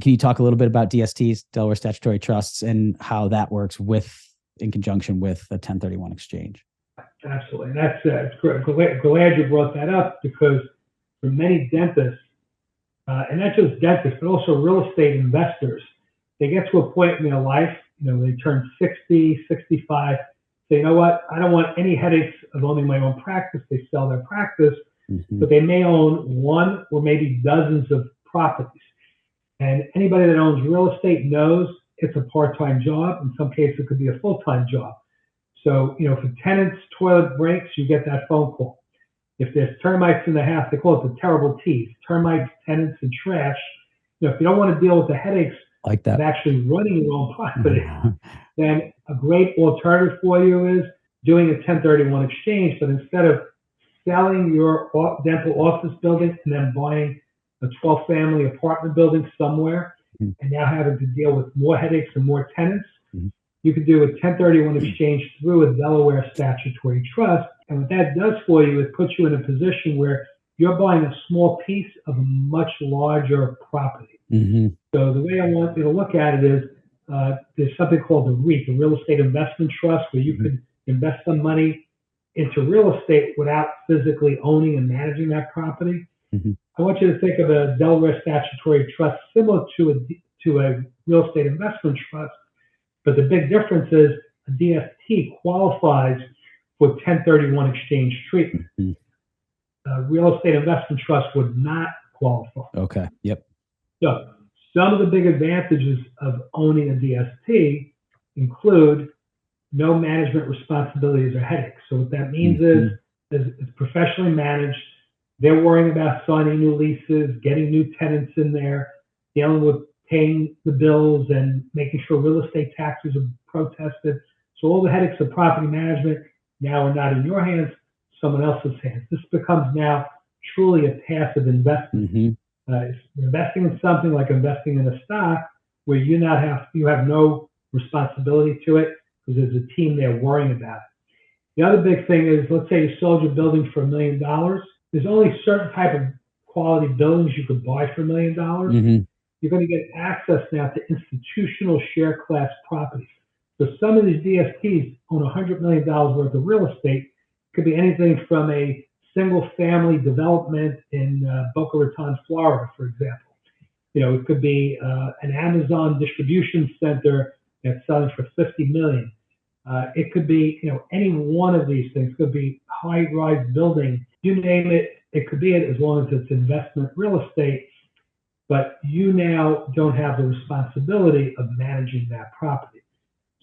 can you talk a little bit about DSTs, Delaware Statutory Trusts, and how that works in conjunction with a 1031 exchange? Absolutely. And that's great. Glad you brought that up, because for many dentists, and not just dentists, but also real estate investors, they get to a point in their life, they turn 60, 65, say, you know what, I don't want any headaches of owning my own practice. They sell their practice, but they may own one or maybe dozens of properties. And anybody that owns real estate knows it's a part-time job. In some cases, it could be a full-time job. So, if a tenant's toilet breaks, you get that phone call. If there's termites in the house, they call it the terrible T's: termites, tenants, and trash. If you don't want to deal with the headaches like that of actually running your own property, then a great alternative for you is doing a 1031 exchange. But instead of selling your dental office building and then buying a 12-family apartment building somewhere, and now having to deal with more headaches and more tenants, you could do a 1031 exchange through a Delaware statutory trust. And what that does for you, it puts you in a position where you're buying a small piece of a much larger property. So the way I want you to look at it is there's something called the REIT, the Real Estate Investment Trust, where you could invest some money into real estate without physically owning and managing that property. I want you to think of a Delaware statutory trust similar to a real estate investment trust, but the big difference is a DST qualifies for 1031 exchange treatment. A real estate investment trust would not qualify. Okay. Yep. So some of the big advantages of owning a DST include no management responsibilities or headaches. So what that means is it's professionally managed. They're worrying about signing new leases, getting new tenants in there, dealing with paying the bills and making sure real estate taxes are protested. So all the headaches of property management now are not in your hands, someone else's hands. This becomes now truly a passive investment. It's investing in something like investing in a stock where you have no responsibility to it because there's a team there worrying about it. The other big thing is, let's say you sold your building for $1 million. There's only certain type of quality buildings you could buy for $1 million. You're going to get access now to institutional share class properties. So some of these DSTs own $100 million worth of real estate. It could be anything from a single family development in Boca Raton, Florida, for example. It could be an Amazon distribution center that's selling for $50 million. It could be, any one of these things. It could be high-rise building. You name it, it could be it, as long as it's investment real estate. But you now don't have the responsibility of managing that property.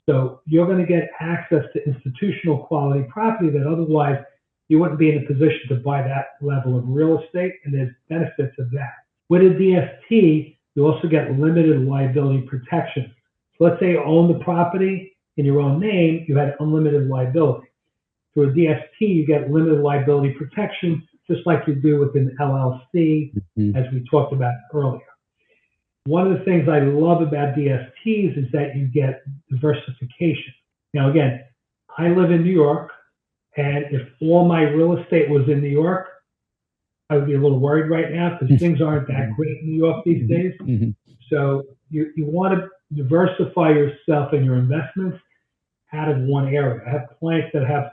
So you're going to get access to institutional quality property that otherwise you wouldn't be in a position to buy that level of real estate, and there's benefits of that. With a DST, you also get limited liability protection. So let's say you own the property in your own name, you had unlimited liability. Through a DST, you get limited liability protection, just like you do with an LLC, as we talked about earlier. One of the things I love about DSTs is that you get diversification. Now, again, I live in New York, and if all my real estate was in New York, I would be a little worried right now because things aren't that great in New York these days. So you want to diversify yourself and your investments out of one area. I have clients that have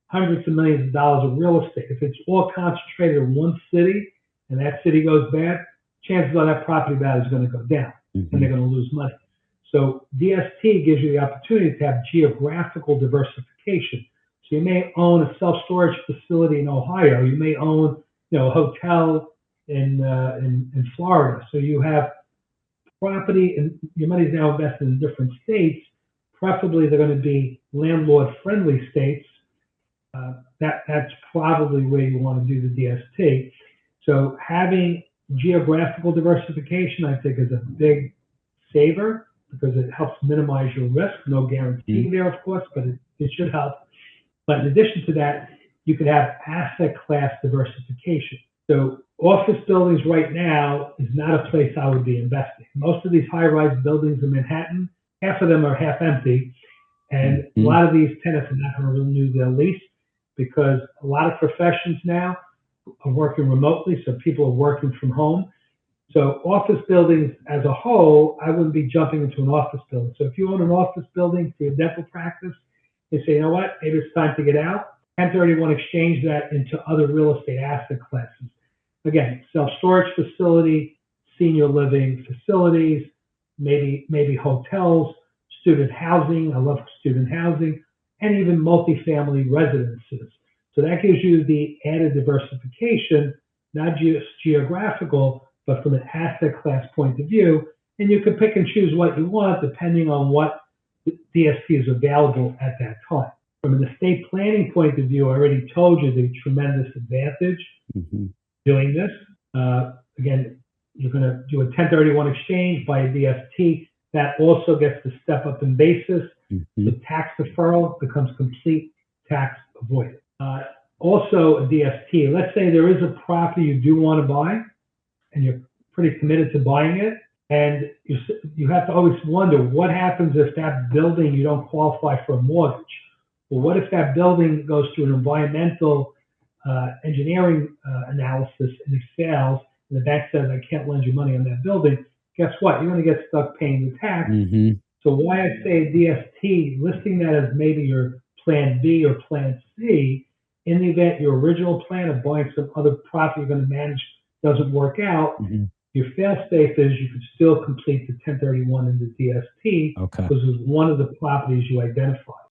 hundreds of millions of dollars of real estate. If it's all concentrated in one city and that city goes bad, chances are that property value is going to go down and they're going to lose money. So DST gives you the opportunity to have geographical diversification. So you may own a self-storage facility in Ohio. You may own, a hotel in Florida. So you have property, and your money is now invested in different states. Preferably, they're going to be landlord-friendly states. That's probably where you want to do the DST. So having geographical diversification, I think, is a big saver because it helps minimize your risk. No guarantee there, of course, but it should help. But in addition to that, you could have asset class diversification. So office buildings right now is not a place I would be investing. Most of these high-rise buildings in Manhattan, half of them are half empty, and a lot of these tenants are not going to renew their lease because a lot of professions now are working remotely, so people are working from home. So office buildings as a whole, I wouldn't be jumping into an office building. So if you own an office building for your dental practice, you say, you know what, maybe it's time to get out. 1031 exchange that into other real estate asset classes. Again, self-storage facility, senior living facilities, maybe hotels, student housing. I love student housing, and even multifamily residences. So that gives you the added diversification, not just geographical, but from an asset class point of view. And you can pick and choose what you want depending on what DST is available at that time. From an estate planning point of view, I already told you the tremendous advantage doing this. Again, you're going to do a 1031 exchange by a DST. That also gets the step up in basis. The tax deferral becomes complete tax avoidance. Also, a DST. Let's say there is a property you do want to buy, and you're pretty committed to buying it, and you have to always wonder what happens if that building you don't qualify for a mortgage. Well, what if that building goes through an environmental engineering analysis and it fails, and the bank says, I can't lend you money on that building? Guess what? You're going to get stuck paying the tax. So why I say DST, listing that as maybe your plan B or plan C, in the event your original plan of buying some other property you're going to manage doesn't work out, your fail-safe is you could still complete the 1031 in the DST because it's one of the properties you identified.